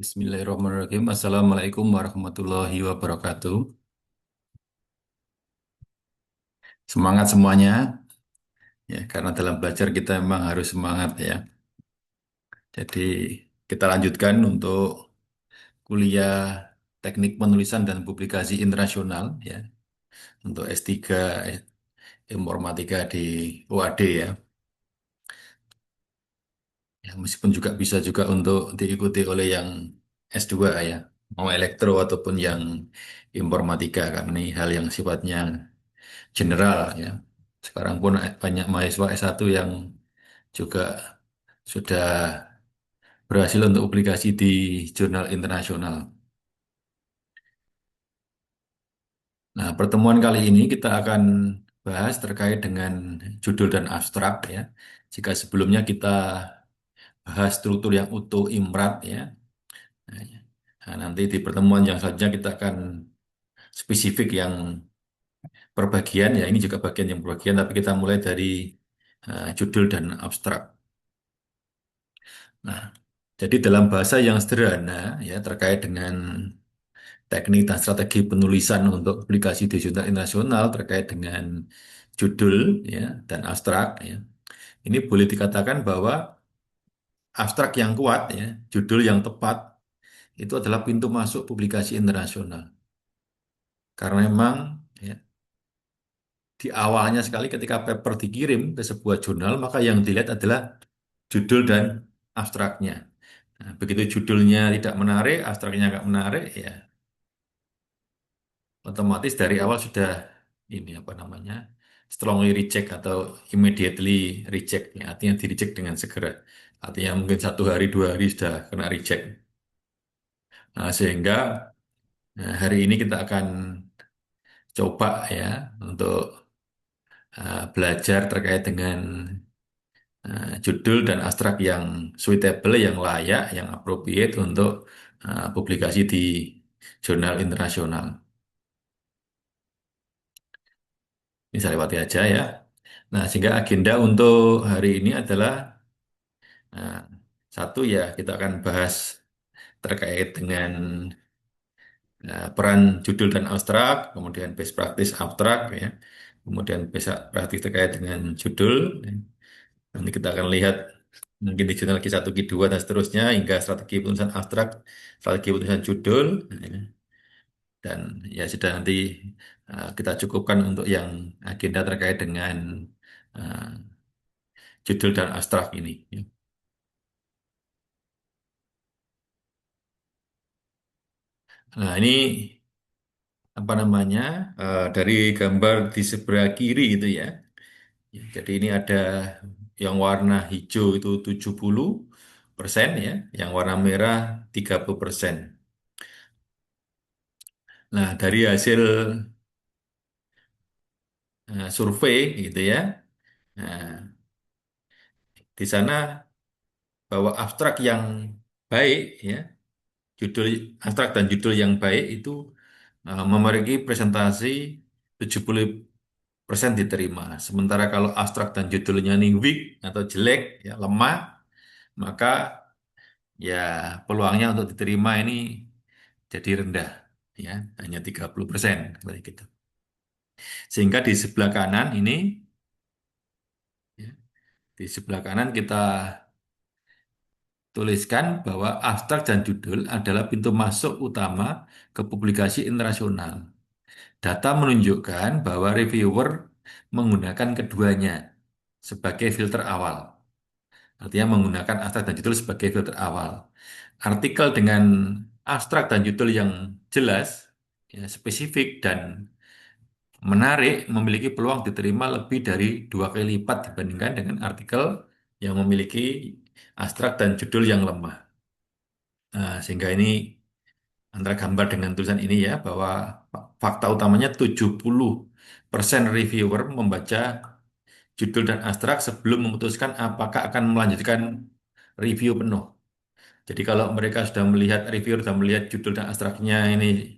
Bismillahirrahmanirrahim. Assalamualaikum warahmatullahi wabarakatuh. Semangat semuanya, ya, karena dalam belajar kita memang harus semangat ya. Jadi kita lanjutkan untuk kuliah Teknik Penulisan dan Publikasi Internasional ya, untuk S3 Informatika di UAD ya. Ya, meskipun juga bisa juga untuk diikuti oleh yang S2 ya, mau elektro ataupun yang informatika, karena ini hal yang sifatnya general ya. Sekarang pun banyak mahasiswa S1 yang juga sudah berhasil untuk publikasi di jurnal internasional. Nah, pertemuan kali ini kita akan bahas terkait dengan judul dan abstrak ya. Jika sebelumnya kita bahas struktur yang utuh imrat ya. Nah, ya. Nah, nanti di pertemuan yang selanjutnya kita akan spesifik yang perbagian ya. Ini juga bagian yang perbagian, tapi kita mulai dari judul dan abstrak. Nah, jadi dalam bahasa yang sederhana ya terkait dengan teknik dan strategi penulisan untuk publikasi di jurnal internasional terkait dengan judul ya dan abstrak ya. Ini boleh dikatakan bahwa abstrak yang kuat ya, judul yang tepat itu adalah pintu masuk publikasi internasional. Karena memang ya, di awalnya sekali ketika paper dikirim ke sebuah jurnal, maka yang dilihat adalah judul dan abstraknya. Nah, begitu judulnya tidak menarik, abstraknya nggak menarik, ya otomatis dari awal sudah ini apa namanya strongly reject atau immediately reject, ya, artinya di reject dengan segera. Artinya mungkin 1 hari 2 hari sudah kena reject. Nah, sehingga hari ini kita akan coba ya untuk belajar terkait dengan judul dan abstrak yang suitable, yang layak, yang appropriate untuk publikasi di jurnal internasional. Ini saya lewati aja ya. Nah, sehingga agenda untuk hari ini adalah nah, satu ya kita akan bahas terkait dengan peran judul dan abstrak, kemudian best practice abstrak ya, kemudian best practice terkait dengan judul. Ya. Nanti kita akan lihat mungkin di jurnal Q1, Q2 dan seterusnya hingga strategi penulisan abstrak, strategi penulisan judul, ya. Dan ya sudah nanti kita cukupkan untuk yang agenda terkait dengan uh, judul dan abstrak ini. Ya. Nah, ini apa namanya dari gambar di sebelah kiri itu ya. Ya, jadi ini ada yang warna hijau itu 70% ya, yang warna merah 30%. Nah, dari hasil survei gitu ya. Nah, di sana bahwa abstrak yang baik ya, judul abstrak dan judul yang baik itu memiliki presentasi 70% diterima. Sementara kalau abstrak dan judulnya ini weak atau jelek, ya lemah, maka ya peluangnya untuk diterima ini jadi rendah, ya hanya 30% seperti gitu. Sehingga di sebelah kanan ini, ya, di sebelah kanan kita tuliskan bahwa abstrak dan judul adalah pintu masuk utama ke publikasi internasional. Data menunjukkan bahwa reviewer menggunakan keduanya sebagai filter awal. Artinya menggunakan abstrak dan judul sebagai filter awal. Artikel dengan abstrak dan judul yang jelas, ya, spesifik dan menarik memiliki peluang diterima lebih dari 2 kali lipat dibandingkan dengan artikel yang memiliki abstrak dan judul yang lemah. Nah, sehingga ini antara gambar dengan tulisan ini ya bahwa fakta utamanya 70% reviewer membaca judul dan abstrak sebelum memutuskan apakah akan melanjutkan review penuh. Jadi kalau mereka sudah melihat reviewer sudah melihat judul dan abstraknya ini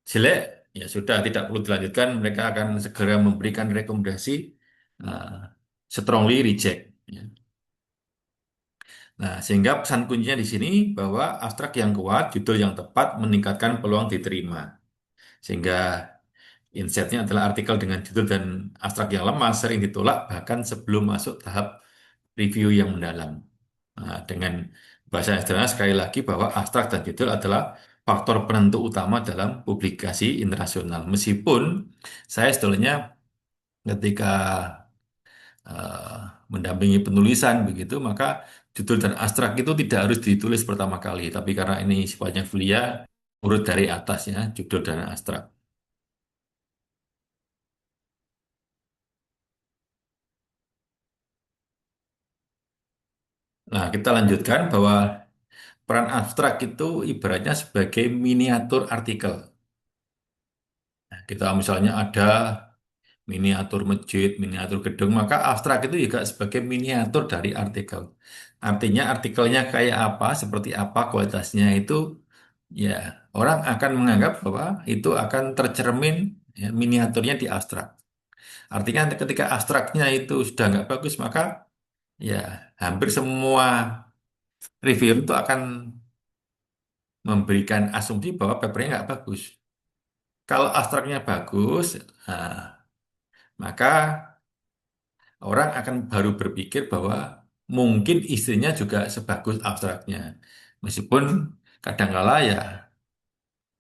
jelek, ya sudah tidak perlu dilanjutkan. Mereka akan segera memberikan rekomendasi uh, strongly reject. Ya. Nah, sehingga pesan kuncinya di sini bahwa abstrak yang kuat, judul yang tepat meningkatkan peluang diterima. Sehingga insight-nya adalah artikel dengan judul dan abstrak yang lemah sering ditolak bahkan sebelum masuk tahap review yang mendalam. Nah, dengan bahasa yang sederhana sekali lagi bahwa abstrak dan judul adalah faktor penentu utama dalam publikasi internasional. Meskipun saya sebetulnya ketika eh, mendampingi penulisan begitu, maka judul dan abstrak itu tidak harus ditulis pertama kali, tapi karena ini sifatnya kuliah, urut dari atas ya, judul dan abstrak. Nah, kita lanjutkan bahwa peran abstrak itu ibaratnya sebagai miniatur artikel. Nah, kita misalnya ada miniatur masjid, miniatur gedung, maka abstrak itu juga sebagai miniatur dari artikel. Artinya artikelnya kayak apa, seperti apa kualitasnya itu, ya orang akan menganggap bahwa itu akan tercermin ya, miniaturnya di abstrak. Artinya ketika abstraknya itu sudah nggak bagus, maka ya hampir semua reviewer itu akan memberikan asumsi bahwa papernya nggak bagus. Kalau abstraknya bagus, nah, maka orang akan baru berpikir bahwa mungkin istrinya juga sebagus abstraknya. Meskipun kadangkala ya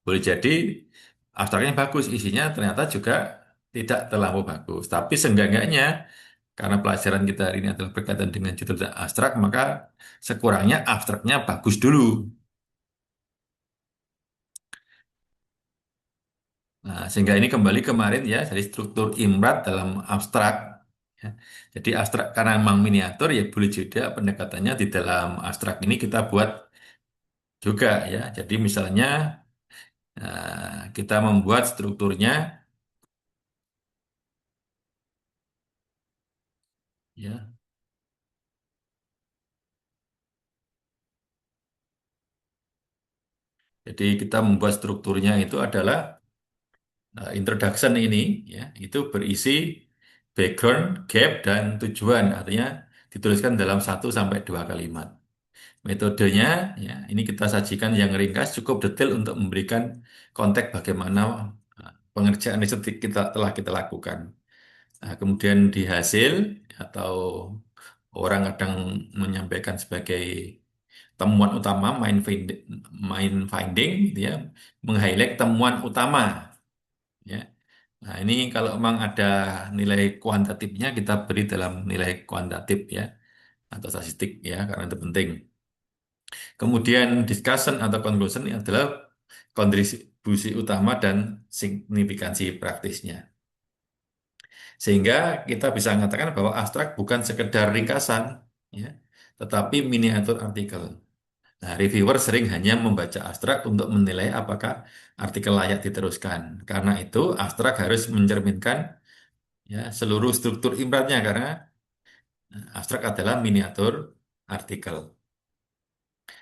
boleh jadi abstraknya bagus, isinya ternyata juga tidak terlalu bagus. Tapi seenggak-enggaknya karena pelajaran kita hari ini adalah berkaitan dengan judul dan abstrak, maka sekurangnya abstraknya bagus dulu. Nah, sehingga ini kembali kemarin ya dari struktur imrat dalam abstrak. Ya. Jadi abstrak karena memang miniatur ya boleh juga pendekatannya di dalam abstrak ini kita buat juga ya. Jadi misalnya kita membuat strukturnya ya. Jadi kita membuat strukturnya itu adalah introduction ini ya itu berisi background, gap dan tujuan. Artinya dituliskan dalam 1 sampai 2 kalimat. Metodenya, ya, ini kita sajikan yang ringkas, cukup detail untuk memberikan konteks bagaimana pengerjaan riset kita telah kita lakukan. Nah, kemudian di hasil atau orang kadang menyampaikan sebagai temuan utama, main finding, gitu ya, meng-highlight temuan utama. Ya. Nah, ini kalau memang ada nilai kuantitatifnya kita beri dalam nilai kuantitatif ya atau statistik ya karena itu penting. Kemudian discussion atau conclusion ini adalah kontribusi utama dan signifikansi praktisnya. Sehingga kita bisa mengatakan bahwa abstrak bukan sekedar ringkasan, ya, tetapi miniatur artikel. Nah, reviewer sering hanya membaca abstrak untuk menilai apakah artikel layak diteruskan. Karena itu, abstrak harus mencerminkan ya seluruh struktur imratnya karena abstrak adalah miniatur artikel.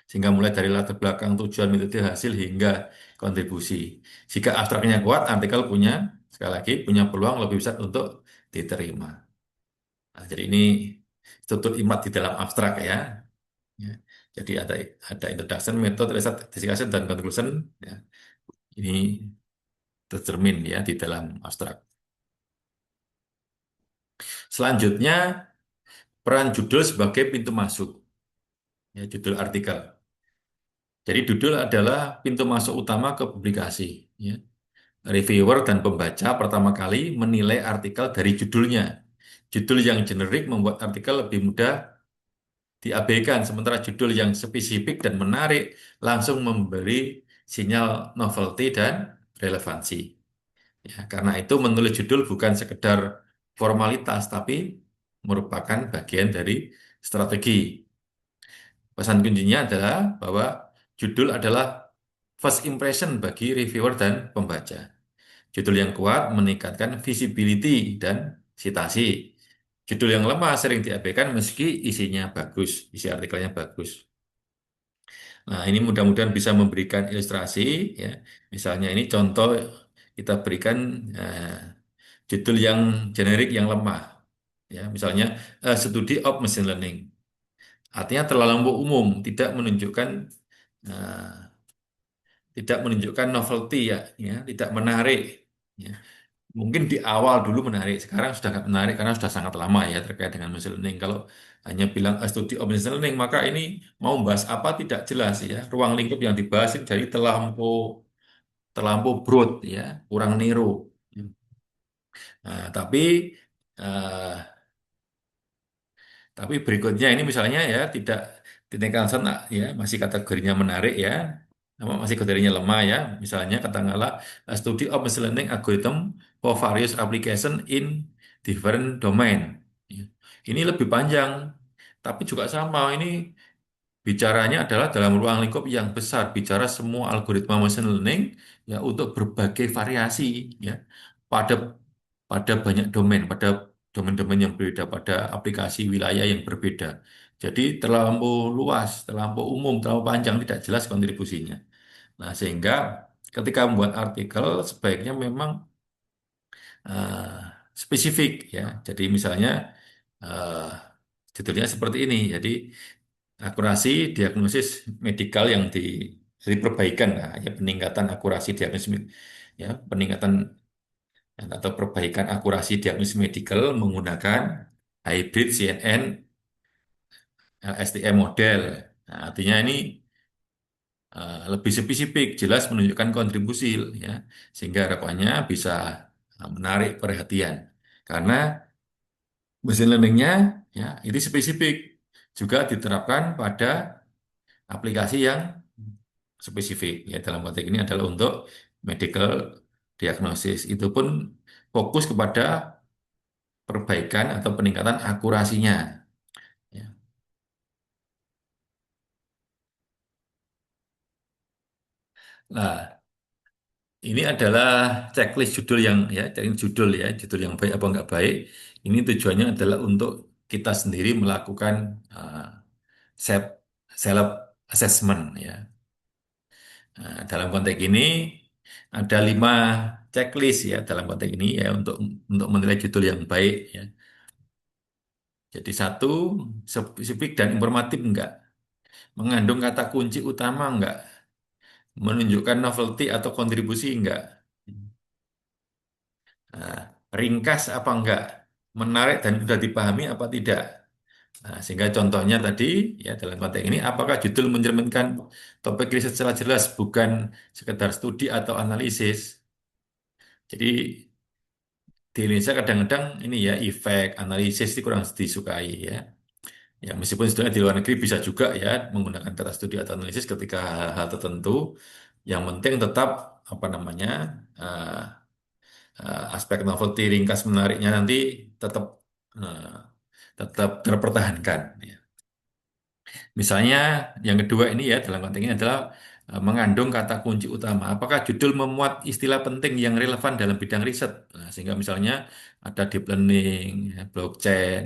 Sehingga mulai dari latar belakang tujuan metode hasil hingga kontribusi. Jika abstraknya kuat, artikel punya, sekali lagi, punya peluang lebih besar untuk diterima. Nah, jadi ini struktur imat di dalam abstrak ya. Ya. Jadi ada introduction, method, result, discussion, dan conclusion. Ya. Ini tercermin ya di dalam abstrak. Selanjutnya, peran judul sebagai pintu masuk. Ya, judul artikel. Jadi judul adalah pintu masuk utama ke publikasi. Ya. Reviewer dan pembaca pertama kali menilai artikel dari judulnya. Judul yang generik membuat artikel lebih mudah diabaikan, sementara judul yang spesifik dan menarik langsung memberi sinyal novelty dan relevansi. Ya, karena itu menulis judul bukan sekedar formalitas, tapi merupakan bagian dari strategi. Pesan kuncinya adalah bahwa judul adalah first impression bagi reviewer dan pembaca. Judul yang kuat meningkatkan visibility dan citasi. Judul yang lemah sering diabaikan meski isinya bagus, isi artikelnya bagus. Nah, ini mudah-mudahan bisa memberikan ilustrasi, ya. Misalnya ini contoh kita berikan judul yang generik yang lemah, ya. Misalnya studi of machine learning. Artinya terlalu umum, eh, tidak menunjukkan novelty ya, ya, tidak menarik. Ya. Mungkin di awal dulu menarik, sekarang sudah nggak menarik karena sudah sangat lama ya terkait dengan machine learning. Kalau hanya bilang studi of machine learning, maka ini mau membahas apa tidak jelas ya. Ruang lingkup yang dibahas ini jadi terlampau terlampau broad ya, kurang niru. Nah, eh, tapi berikutnya ini misalnya ya tidak tindakan sana ya masih kategorinya menarik ya, masih kategorinya lemah ya. Misalnya katakanlah study of machine learning algorithm for various application in different domain. Ya. Ini lebih panjang, tapi juga sama. Ini bicaranya adalah dalam ruang lingkup yang besar, bicara semua algoritma machine learning ya untuk berbagai variasi ya pada pada banyak domain, pada domain-domain yang berbeda, pada aplikasi wilayah yang berbeda. Jadi terlalu luas, terlalu umum, terlalu panjang, tidak jelas kontribusinya. Nah, sehingga ketika membuat artikel sebaiknya memang eh, spesifik ya. Jadi misalnya eh, judulnya seperti ini. Jadi akurasi diagnosis medikal yang dari perbaikan nah, ya peningkatan akurasi diagnosis ya peningkatan atau perbaikan akurasi diagnosis medikal menggunakan hybrid CNN LSTM model. Nah, artinya ini lebih spesifik, jelas menunjukkan kontribusi ya sehingga harapannya bisa menarik perhatian karena machine learningnya ya ini spesifik juga diterapkan pada aplikasi yang spesifik ya dalam konteks ini adalah untuk medical diagnosis itu pun fokus kepada perbaikan atau peningkatan akurasinya ya. Nah, ini adalah checklist judul yang ya cari judul ya judul yang baik apa enggak baik ini tujuannya adalah untuk kita sendiri melakukan self self assessment ya. Nah, dalam konteks ini ada 5 checklist ya dalam konteks ini ya untuk menilai judul yang baik ya. Jadi satu, spesifik dan informatif enggak, mengandung kata kunci utama enggak, menunjukkan novelty atau kontribusi enggak, nah, ringkas apa enggak, menarik dan mudah dipahami apa tidak. Nah, sehingga contohnya tadi ya dalam konteks ini apakah judul mencerminkan topik riset secara jelas bukan sekedar studi atau analisis. Jadi di Indonesia kadang-kadang ini ya efek analisis itu kurang disukai ya. Ya, meskipun sebenarnya di luar negeri bisa juga ya menggunakan kata studi atau analisis ketika hal-hal tertentu. Yang penting tetap apa namanya eh, aspek novelty ringkas menariknya nanti tetap eh, tetap terpertahankan. Ya. Misalnya yang kedua ini ya dalam konteks ini adalah mengandung kata kunci utama. Apakah judul memuat istilah penting yang relevan dalam bidang riset? Nah, sehingga misalnya ada deep learning, ya, blockchain,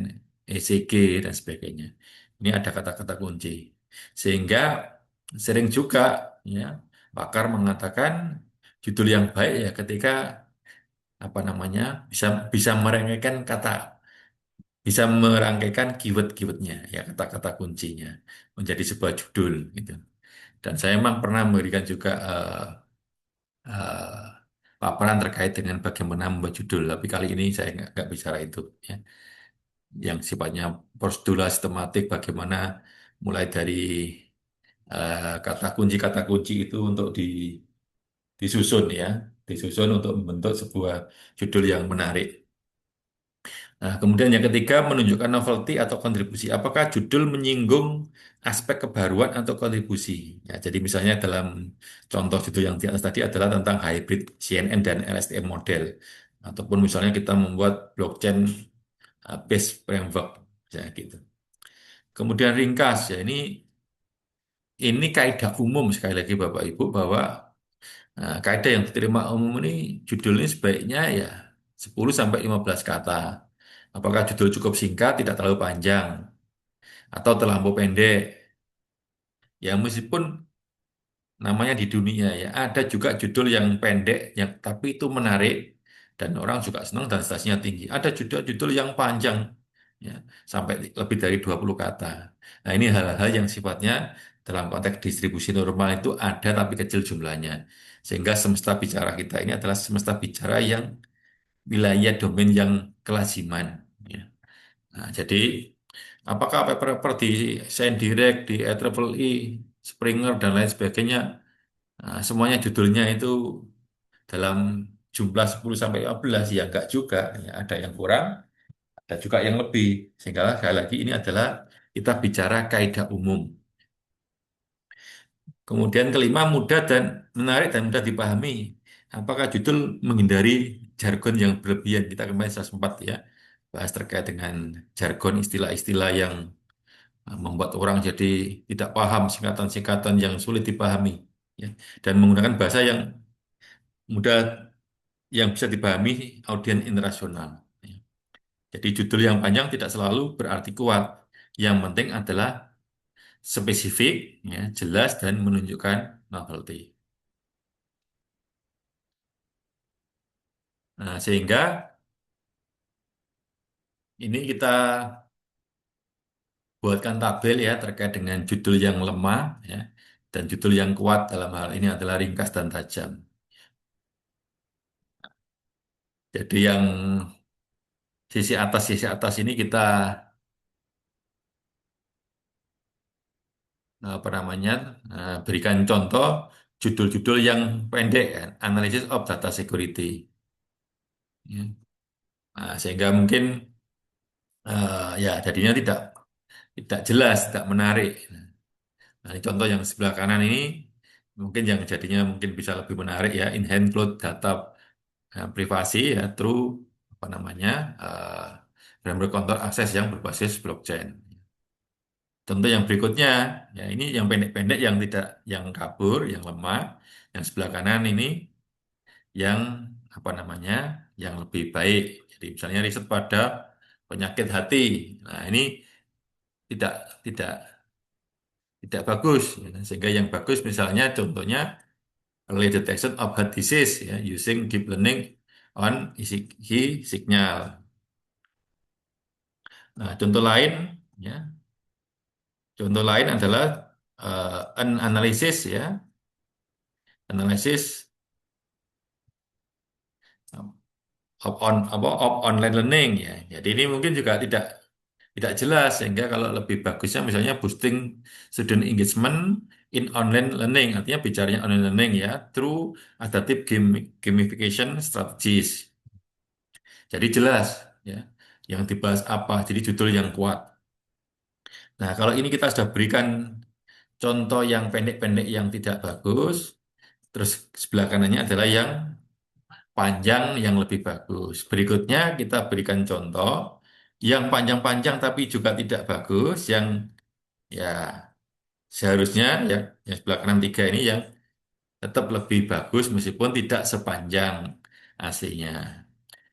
ECG dan sebagainya. Ini ada kata-kata kunci. Sehingga sering juga ya pakar mengatakan judul yang baik ya ketika apa namanya bisa bisa merangkaikan bisa merangkaikan keyword-keywordnya ya kata-kata kuncinya menjadi sebuah judul gitu. Dan saya memang pernah memberikan juga eh, paparan terkait dengan bagaimana membuat judul, tapi kali ini saya nggak bicara itu ya. Yang sifatnya prosedural sistematik bagaimana mulai dari kata kunci itu untuk disusun ya, disusun untuk membentuk sebuah judul yang menarik. Nah, kemudian yang ketiga menunjukkan novelty atau kontribusi. Apakah judul menyinggung aspek kebaruan atau kontribusi? Ya, jadi misalnya dalam contoh judul yang di atas tadi adalah tentang hybrid CNN dan LSTM model. Ataupun misalnya kita membuat blockchain based framework, ya gitu. Kemudian ringkas, ya ini kaidah umum sekali lagi Bapak Ibu bahwa kaidah yang diterima umum ini judulnya sebaiknya ya 10 sampai 15 kata. Apakah judul cukup singkat, tidak terlalu panjang, atau terlampau pendek? Ya meskipun namanya di dunia ya, ada juga judul yang pendek, yang tapi itu menarik dan orang juga senang dan stasinya tinggi. Ada judul-judul yang panjang, ya sampai lebih dari 20 kata. Nah, ini hal-hal yang sifatnya dalam konteks distribusi normal itu ada tapi kecil jumlahnya. Sehingga semesta bicara kita ini adalah semesta bicara yang wilayah domain yang kelaziman. Ya. Nah, jadi apakah paper-paper di Saint Direct, di IEEE, Springer, dan lain sebagainya, semuanya judulnya itu dalam jumlah 10 sampai 15 ya enggak juga. Ya, ada yang kurang, ada juga yang lebih. Sehingga sekali lagi ini adalah kita bicara kaidah umum. Kemudian kelima, mudah dan menarik dan mudah dipahami. Apakah judul menghindari jargon yang berlebihan? Kita kemarin sudah sempat ya bahas terkait dengan jargon istilah-istilah yang membuat orang jadi tidak paham, singkatan-singkatan yang sulit dipahami, ya. Dan menggunakan bahasa yang mudah, yang bisa dipahami audiens internasional, ya. Jadi judul yang panjang tidak selalu berarti kuat. Yang penting adalah spesifik, ya, jelas dan menunjukkan novelty. Nah, sehingga ini kita buatkan tabel ya terkait dengan judul yang lemah, ya, dan judul yang kuat dalam hal ini adalah ringkas dan tajam. Jadi yang sisi atas ini kita apa namanya, berikan contoh judul-judul yang pendek kan, Analysis of Data Security. Ya. Nah, sehingga mungkin ya jadinya tidak tidak jelas, tidak menarik. Nah, ini contoh yang sebelah kanan ini mungkin yang jadinya mungkin bisa lebih menarik ya, enhance cloud data privasi ya, through apa namanya, framework control akses yang berbasis blockchain. Contoh yang berikutnya, ya ini yang pendek-pendek yang tidak, yang kabur, yang lemah. Yang sebelah kanan ini yang apa namanya, yang lebih baik. Jadi misalnya riset pada penyakit hati. Nah ini tidak tidak tidak bagus. Ya. Sehingga yang bagus misalnya contohnya early detection of heart disease ya, using deep learning on ECG signal. Nah contoh lain ya, contoh lain adalah an analysis ya, analisis of online learning ya. Jadi ini mungkin juga tidak tidak jelas, sehingga kalau lebih bagusnya misalnya boosting student engagement in online learning, artinya bicaranya online learning ya through adaptive gamification strategies. Jadi jelas ya yang dibahas apa. Jadi judul yang kuat. Nah, kalau ini kita sudah berikan contoh yang pendek-pendek yang tidak bagus, terus sebelah kanannya adalah yang panjang yang lebih bagus. Berikutnya kita berikan contoh yang panjang-panjang tapi juga tidak bagus, yang ya seharusnya ya yang sebelah kanan tiga ini yang tetap lebih bagus meskipun tidak sepanjang aslinya.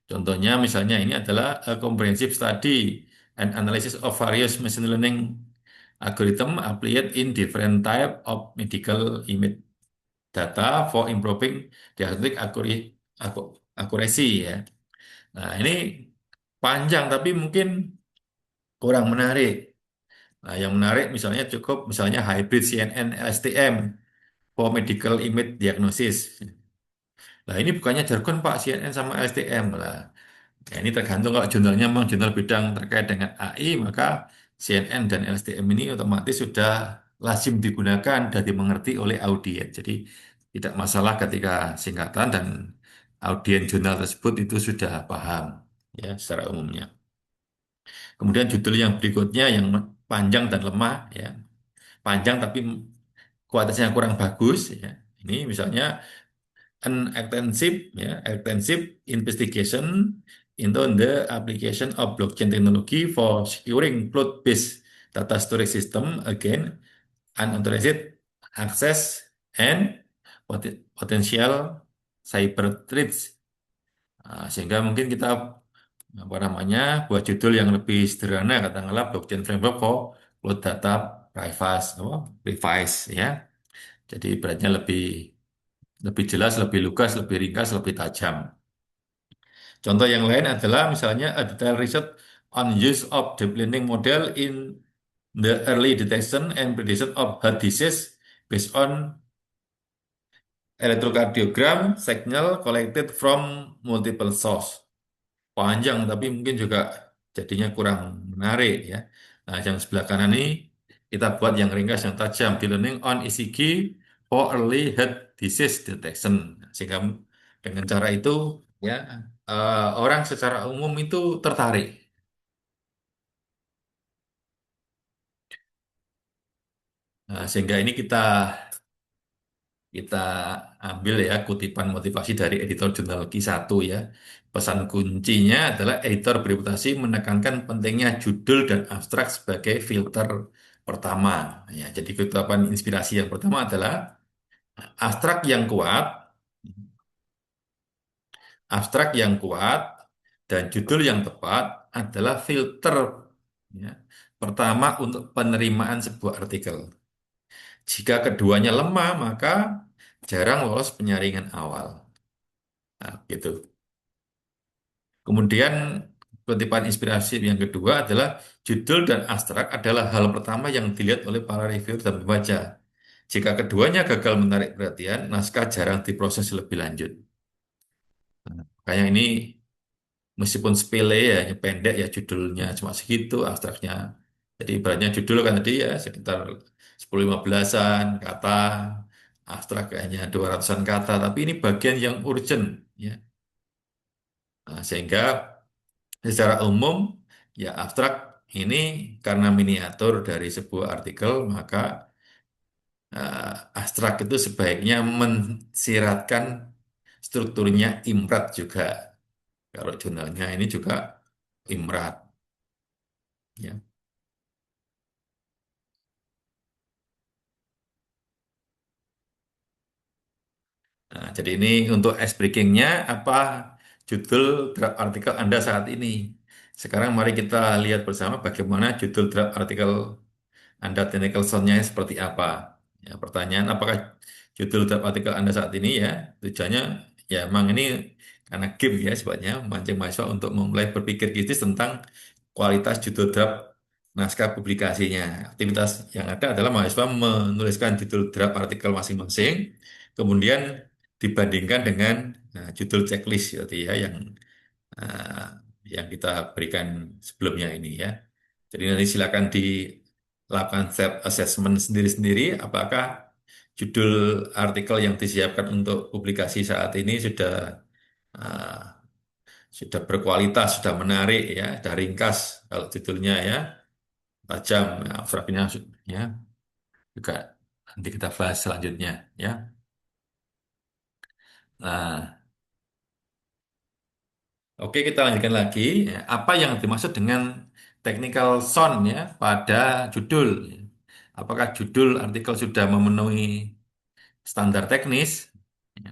Contohnya misalnya ini adalah a comprehensive study and analysis of various machine learning algorithm applied in different type of medical image data for improving diagnostic accuracy ya. Nah, ini panjang tapi mungkin kurang menarik. Nah, yang menarik misalnya cukup misalnya hybrid CNN LSTM for medical image diagnosis. Nah, ini bukannya jargon Pak, CNN sama LSTM lah. Ya, ini tergantung kalau jurnalnya memang jurnal bidang terkait dengan AI, maka CNN dan LSTM ini otomatis sudah lazim digunakan dan dimengerti oleh audiens. Jadi tidak masalah ketika singkatan dan audiens jurnal tersebut itu sudah paham ya secara umumnya. Kemudian judul yang berikutnya yang panjang dan lemah ya. Panjang tapi kualitasnya kurang bagus ya. Ini misalnya an extensive investigation into the application of blockchain technology for securing cloud-based data storage system against unauthorized access and potential cyber threats. Sehingga mungkin kita apa namanya buat judul yang lebih sederhana, katakanlah blockchain framework for cloud data privacy, privacy ya. Jadi beratnya lebih lebih jelas, lebih lugas, lebih ringkas, lebih tajam. Contoh yang lain adalah misalnya a detailed research on use of deep learning model in The early detection and prediction of heart disease based on electrocardiogram signal collected from multiple source. Panjang tapi mungkin juga jadinya kurang menarik ya. Nah, yang sebelah kanan ini kita buat yang ringkas, yang tajam. Di learning on ECG for early heart disease detection. Sehingga dengan cara itu ya orang secara umum itu tertarik. Nah, sehingga ini kita ambil ya kutipan motivasi dari editor jurnal Q1 ya. Pesan kuncinya adalah editor bereputasi menekankan pentingnya judul dan abstrak sebagai filter pertama. Ya, jadi kutipan inspirasi yang pertama adalah abstrak yang kuat, abstrak yang kuat dan judul yang tepat adalah filter ya, pertama untuk penerimaan sebuah artikel. Jika keduanya lemah, maka jarang lolos penyaringan awal. Nah, gitu. Kemudian kutipan inspirasi yang kedua adalah judul dan abstrak adalah hal pertama yang dilihat oleh para reviewer dan pembaca. Jika keduanya gagal menarik perhatian, naskah jarang diproses lebih lanjut. Kayak ini meskipun sepele ya, hanya pendek ya judulnya cuma segitu, abstraknya. Jadi ibaratnya judul kan tadi ya sekitar 10-15an kata, abstrak hanya 200-an kata, tapi ini bagian yang urgent ya. Nah, sehingga secara umum, ya abstrak ini karena miniatur dari sebuah artikel, maka abstrak itu sebaiknya mensiratkan strukturnya imrat juga. Kalau jurnalnya ini juga imrat. Ya. Nah, jadi ini untuk ice breakingnya apa judul draft artikel Anda saat ini. Sekarang mari kita lihat bersama bagaimana judul draft artikel Anda technical sound-nya seperti apa? Ya, pertanyaan, apakah judul draft artikel Anda saat ini ya, tujuannya ya emang ini karena game ya sebabnya memancing mahasiswa untuk memulai berpikir kritis tentang kualitas judul draft naskah publikasinya. Aktivitas yang ada adalah mahasiswa menuliskan judul draft artikel masing-masing, kemudian dibandingkan dengan judul checklist berarti ya eh, yang kita berikan sebelumnya ini ya. Jadi nanti silakan dilakukan self assessment sendiri-sendiri apakah judul artikel yang disiapkan untuk publikasi saat ini uh, sudah berkualitas, sudah menarik ya, sudah ringkas kalau judulnya ya, tajam, ya, abstraknya ya juga nanti kita bahas selanjutnya ya. Nah, oke kita lanjutkan lagi. Ya, apa yang dimaksud dengan technical sound ya pada judul? Apakah judul artikel sudah memenuhi standar teknis? Ya.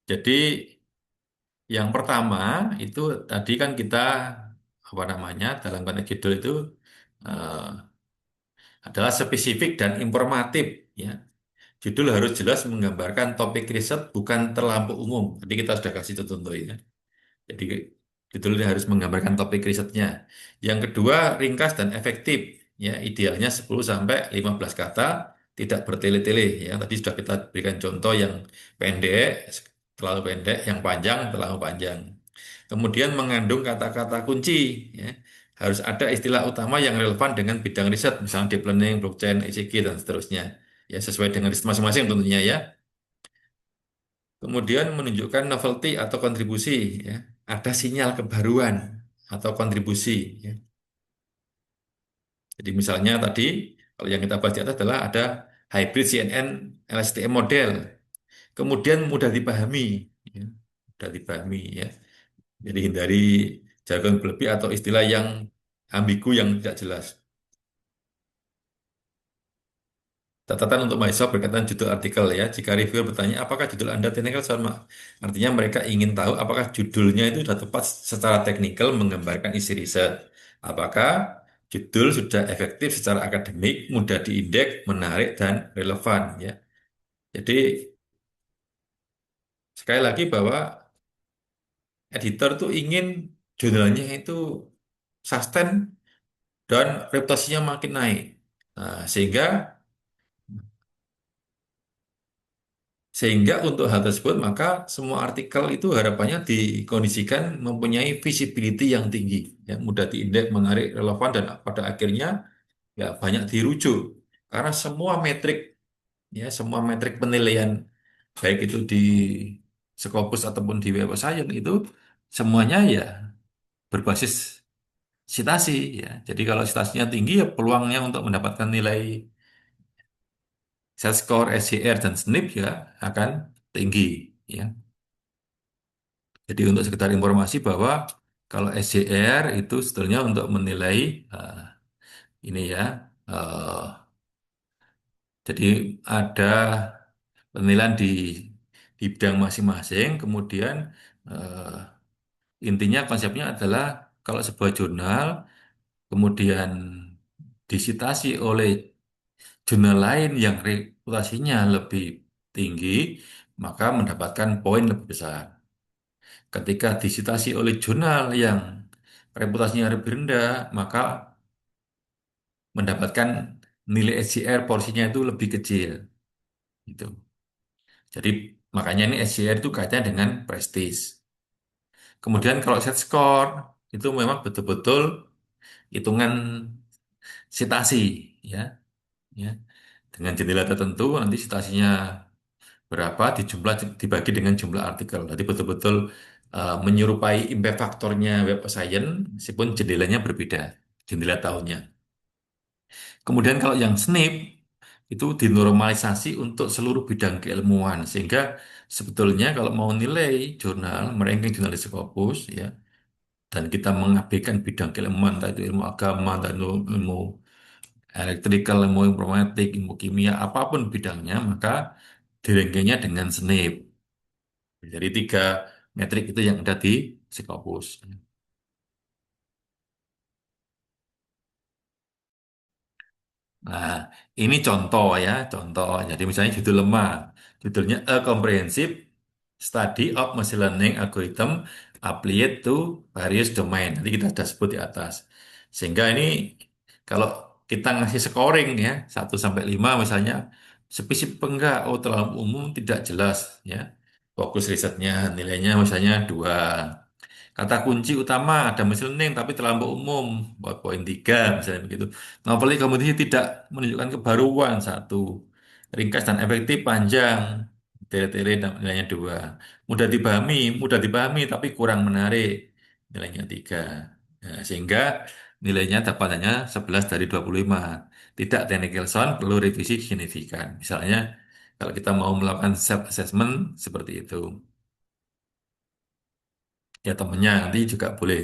Jadi yang pertama itu tadi kan kita apa namanya dalam konteks judul itu eh, adalah spesifik dan informatif ya. Judul harus jelas menggambarkan topik riset bukan terlampau umum. Jadi kita sudah kasih itu contoh ya. Jadi judulnya harus menggambarkan topik risetnya. Yang kedua ringkas dan efektif ya. Idealnya 10 sampai 15 kata, tidak bertele-tele ya. Tadi sudah kita berikan contoh yang pendek, terlalu pendek, yang panjang terlalu panjang. Kemudian mengandung kata-kata kunci ya. Harus ada istilah utama yang relevan dengan bidang riset, misalnya deep learning, blockchain, ECG, dan seterusnya. Ya, sesuai dengan riset masing-masing tentunya ya. Kemudian menunjukkan novelty atau kontribusi ya. Ada sinyal kebaruan atau kontribusi ya. Jadi misalnya tadi kalau yang kita bahas di atas adalah ada hybrid CNN LSTM model. Kemudian mudah dipahami ya. Mudah dipahami ya. Jadi hindari jargon berlebih atau istilah yang ambigu yang tidak jelas. Catatan untuk mahasiswa berkaitan judul artikel ya. Jika reviewer bertanya, apakah judul Anda teknikal sama? Artinya mereka ingin tahu apakah judulnya itu sudah tepat secara teknikal menggambarkan isi riset. Apakah judul sudah efektif secara akademik, mudah diindeks, menarik, dan relevan ya. Jadi sekali lagi bahwa editor tuh ingin judulnya itu sustain dan reputasinya makin naik. Nah, sehingga untuk hal tersebut maka semua artikel itu harapannya dikondisikan mempunyai visibility yang tinggi, ya, mudah diindeks, menarik, relevan dan pada akhirnya ya banyak dirujuk karena semua metrik penilaian baik itu di Scopus ataupun di Web of Science itu semuanya ya berbasis citasi, ya. Jadi kalau citasinya tinggi ya peluangnya untuk mendapatkan nilai set score, SCR dan SNP ya akan tinggi, ya. Jadi untuk sekedar informasi bahwa kalau SCR itu sebetulnya untuk menilai eh, ini ya, eh, jadi ada penilaian di bidang masing-masing, kemudian eh, intinya konsepnya adalah kalau sebuah jurnal kemudian disitasi oleh jurnal lain yang reputasinya lebih tinggi, maka mendapatkan poin lebih besar. Ketika disitasi oleh jurnal yang reputasinya lebih rendah, maka mendapatkan nilai SCR porsinya itu lebih kecil. Gitu. Jadi makanya ini SCR itu kaitannya dengan prestis. Kemudian kalau set score itu memang betul-betul hitungan sitasi, ya, ya. Dengan jendela tertentu nanti sitasinya berapa dibagi dengan jumlah artikel. Jadi betul-betul menyerupai impact faktornya Web of Science meskipun jendelanya berbeda, jendela tahunnya. Kemudian kalau yang SNP itu dinormalisasi untuk seluruh bidang keilmuan sehingga sebetulnya kalau mau nilai jurnal, meranking jurnalis Scopus ya, dan kita mengabaikan bidang keilmuan, entah itu ilmu agama, entah itu ilmu elektrikal, ilmu informatik, ilmu kimia, apapun bidangnya, maka dirankingnya dengan SNP. Jadi tiga metrik itu yang ada di Scopus. Nah, ini contoh ya, contoh. Jadi misalnya judul lemah, judulnya A Comprehensive Study of Machine Learning Algorithm Applied to Various Domain. Nanti kita sudah sebut di atas. Sehingga ini kalau kita ngasih scoring ya, 1 sampai 5 misalnya, spesifik enggak, oh terlalu umum tidak jelas ya. Fokus risetnya nilainya misalnya 2. Kata kunci utama ada mesin learning tapi terlampau umum, buat poin 3 misalnya begitu. Novel komoditi tidak menunjukkan kebaruan, 1. Ringkas dan efektif panjang, tele-tele dan nilainya 2. Mudah dipahami tapi kurang menarik, nilainya 3. Nah, sehingga nilainya dapat hanya 11 dari 25. Tidak technical sound, perlu revisi signifikan. Misalnya kalau kita mau melakukan self assessment seperti itu. Ya temennya nanti juga boleh.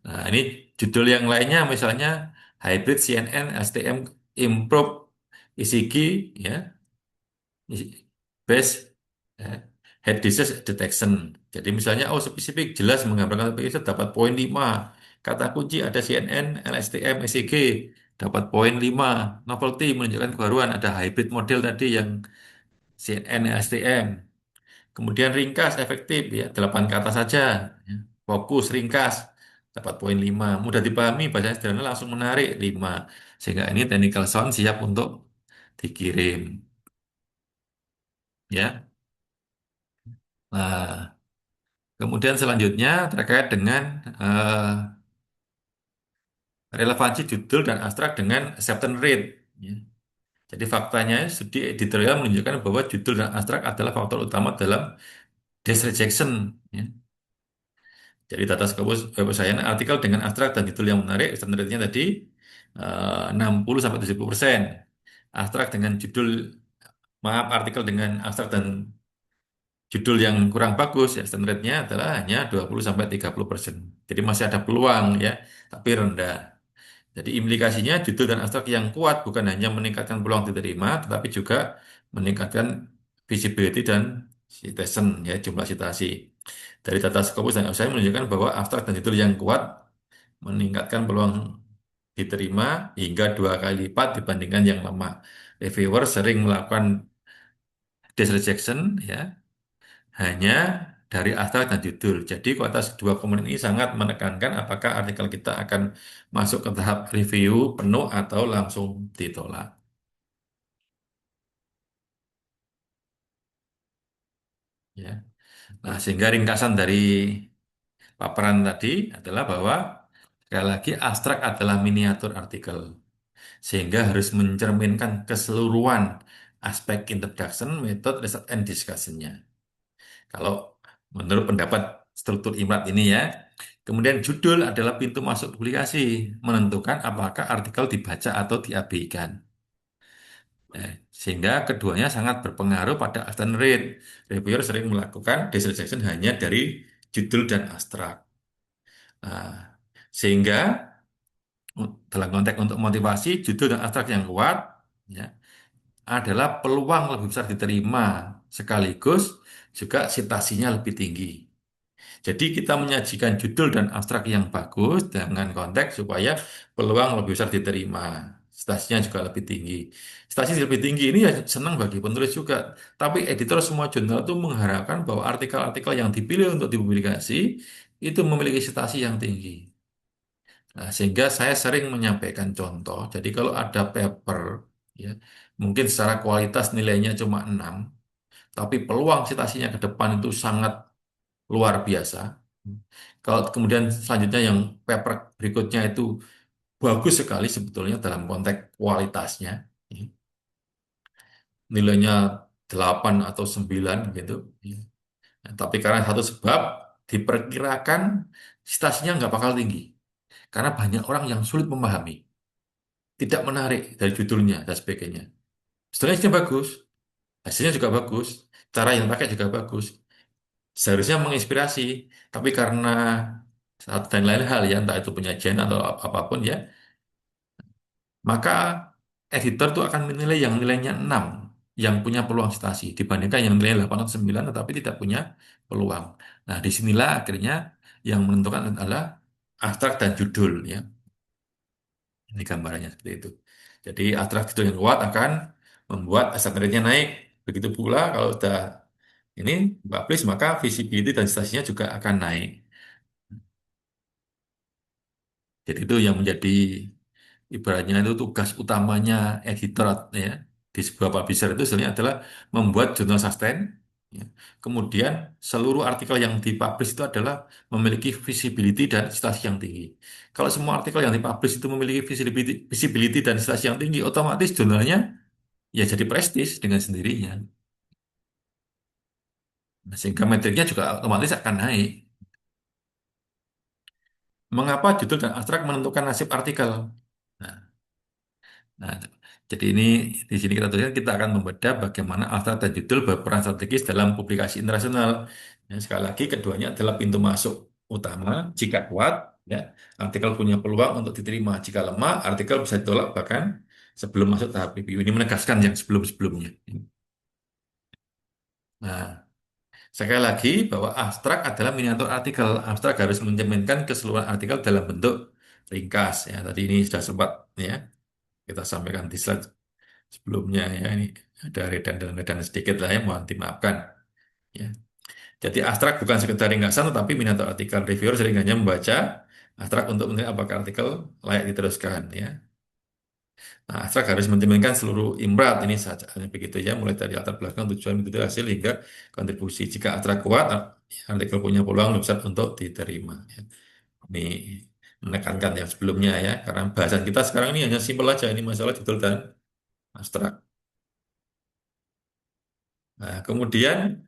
Nah, ini judul yang lainnya misalnya Hybrid CNN STM Improve ECG ya, Based eh, Head Disease Detection. Jadi misalnya oh spesifik jelas menggambarkan itu dapat poin 5. Kata kunci ada CNN, LSTM, ECG dapat poin 5. Novelty menunjukkan kebaruan ada hybrid model tadi yang CNN, LSTM. Kemudian ringkas, efektif ya, 8 kata saja. Ya. Fokus, ringkas, dapat poin 5. Mudah dipahami, bahasa sederhana langsung menarik 5. Sehingga ini technical sound siap untuk dikirim. Ya. Nah, kemudian selanjutnya terkait dengan eh, relevansi judul dan abstrak dengan acceptance rate. Ya. Jadi faktanya studi editorial menunjukkan bahwa judul dan abstrak adalah faktor utama dalam desk rejection. Ya. Jadi data Scopus Web of Science artikel dengan abstrak dan judul yang menarik, standar rate-nya tadi 60 sampai 70%. Abstrak dengan judul, maaf, artikel dengan abstrak dan judul yang kurang bagus, ya standar rate-nya adalah hanya 20 sampai 30%. Jadi masih ada peluang ya, tapi rendah. Jadi implikasinya judul dan abstrak yang kuat bukan hanya meningkatkan peluang diterima, tetapi juga meningkatkan visibility dan citation, ya jumlah citasi. Dari data Scopus dan saya menunjukkan bahwa abstrak dan judul yang kuat meningkatkan peluang diterima hingga 2 kali lipat dibandingkan yang lemah. Reviewer sering melakukan desk rejection ya hanya dari abstrak dan judul. Jadi kualitas dua komponen ini sangat menekankan apakah artikel kita akan masuk ke tahap review penuh atau langsung ditolak. Ya. Nah, sehingga ringkasan dari paparan tadi adalah bahwa sekali lagi abstrak adalah miniatur artikel, sehingga harus mencerminkan keseluruhan aspek introduction, method, result, and discussion-nya. Kalau menurut pendapat struktur IMAT ini ya. Kemudian judul adalah pintu masuk publikasi, menentukan apakah artikel dibaca atau diabaikan. Sehingga keduanya sangat berpengaruh pada abstain rate. Reviewer sering melakukan dissertation hanya dari judul dan abstrak. Nah, sehingga dalam konteks untuk motivasi, judul dan abstrak yang kuat ya, adalah peluang lebih besar diterima, sekaligus juga citasinya lebih tinggi. Jadi kita menyajikan judul dan abstrak yang bagus dengan konteks supaya peluang lebih besar diterima. Stasinya juga lebih tinggi. Stasi lebih tinggi ini ya senang bagi penulis juga. Tapi editor semua jurnal itu mengharapkan bahwa artikel-artikel yang dipilih untuk dipublikasi itu memiliki stasi yang tinggi. Nah, sehingga saya sering menyampaikan contoh. Jadi kalau ada paper, ya, mungkin secara kualitas nilainya cuma 6, tapi peluang citasinya ke depan itu sangat luar biasa. Kalau kemudian selanjutnya yang paper berikutnya itu bagus sekali sebetulnya dalam konteks kualitasnya, ya. Nilainya 8 atau 9 gitu. Ya. Nah, tapi karena satu sebab diperkirakan citasinya nggak bakal tinggi. Karena banyak orang yang sulit memahami, tidak menarik dari judulnya dan sebagainya. Sebenarnya hasilnya bagus, hasilnya juga bagus, cara yang pakai juga bagus. Seharusnya menginspirasi, tapi karena satu dan lain hal ya, entah itu penyajian atau apapun ya, maka editor tuh akan menilai yang nilainya 6 yang punya peluang stasi dibandingkan yang nilai 8 atau 9 tetapi tidak punya peluang. Nah, disinilah akhirnya yang menentukan adalah abstrak dan judul ya. Ini gambarannya seperti itu. Jadi abstrak judul yang kuat akan membuat acceptance rate-nya naik. Begitu pula kalau sudah ini publish maka visibility dan stasinya juga akan naik. Jadi itu yang menjadi ibaratnya itu tugas utamanya editor ya di sebuah publisher itu sebenarnya adalah membuat jurnal sustain. Ya. Kemudian seluruh artikel yang dipublish itu adalah memiliki visibility dan citasi yang tinggi. Kalau semua artikel yang dipublish itu memiliki visibility dan citasi yang tinggi, otomatis jurnalnya ya jadi prestis dengan sendirinya. Nah, sehingga metriknya juga otomatis akan naik. Mengapa judul dan abstrak menentukan nasib artikel? Nah, Nah, jadi ini di sini kita tuliskan kita akan membedah bagaimana abstrak dan judul berperan strategis dalam publikasi internasional. Ya, sekali lagi keduanya adalah pintu masuk utama. Jika kuat, ya, artikel punya peluang untuk diterima. Jika lemah, artikel bisa ditolak bahkan sebelum masuk tahap review. Ini menegaskan yang sebelum-sebelumnya. Nah, sekali lagi bahwa abstrak adalah miniatur artikel. Abstrak harus mencerminkan keseluruhan artikel dalam bentuk ringkas. Ya, tadi ini sudah sempat ya kita sampaikan di slide sebelumnya ya ini ada redan sedikit lah ya mohon dimaafkan ya. Jadi abstrak bukan sekedar ringkasan tetapi miniatur artikel reviewer sering hanya membaca abstrak untuk menilai apakah artikel layak diteruskan ya. Nah, abstrak harus mencerminkan seluruh imrat ini saja hanya begitu ya mulai dari latar belakang tujuan metode hasil hingga kontribusi. Jika abstrak kuat artikel punya peluang besar untuk diterima ya. Ini menekankan yang sebelumnya ya karena bahasan kita sekarang ini hanya simpel aja ini masalah judul dan abstrak. Nah, kemudian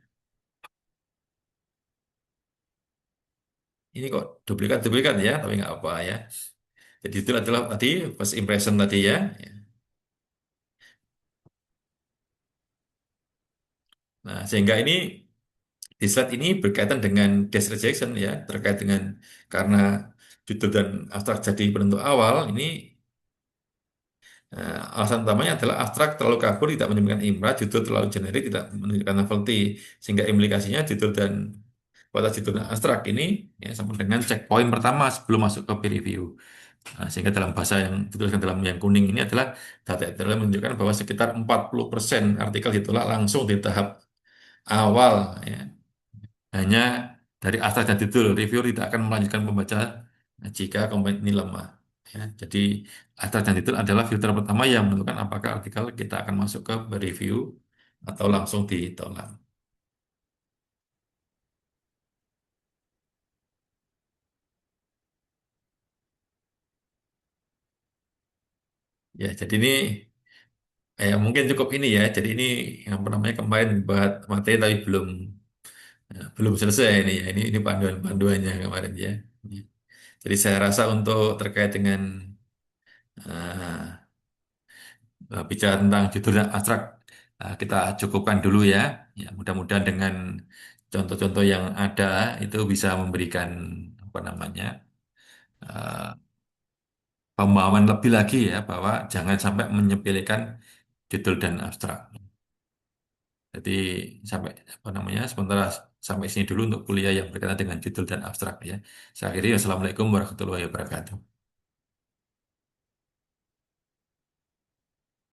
ini kok duplikat-duplikat ya, tapi nggak apa ya. Jadi itu adalah tadi first impression tadi ya. Nah, sehingga ini di slide ini berkaitan dengan desk rejection ya, terkait dengan karena judul dan abstrak jadi penentu awal, ini alasan utamanya adalah abstrak terlalu kabur, tidak menunjukkan imra, judul terlalu generik, tidak menunjukkan novelty, sehingga implikasinya judul dan kualitas judul dan abstrak ini ya, sama dengan checkpoint pertama sebelum masuk ke peer review. Nah, sehingga dalam bahasa yang dituliskan dalam yang kuning ini adalah data editorial menunjukkan bahwa sekitar 40% artikel ditolak langsung di tahap awal ya. Hanya dari abstrak dan judul, reviewer tidak akan melanjutkan pembaca jika konten ini lemah. Ya, jadi abstrak dan judul adalah filter pertama yang menentukan apakah artikel kita akan masuk ke review atau langsung ditolak. Ya, jadi ini mungkin cukup ini ya. Jadi ini yang apa namanya kemarin buat materi tapi belum selesai ini ya. Ini panduan-panduannya kemarin ya. Jadi saya rasa untuk terkait dengan eh, bicara tentang judul yang abstrak, kita cukupkan dulu ya. Ya, mudah-mudahan dengan contoh-contoh yang ada itu bisa memberikan apa namanya eh, pemahaman lebih lagi ya bahwa jangan sampai menyepelekan judul dan abstrak. Jadi sampai apa namanya sementara sampai sini dulu untuk kuliah yang berkaitan dengan judul dan abstrak ya. Saya akhiri, wassalamualaikum warahmatullahi wabarakatuh.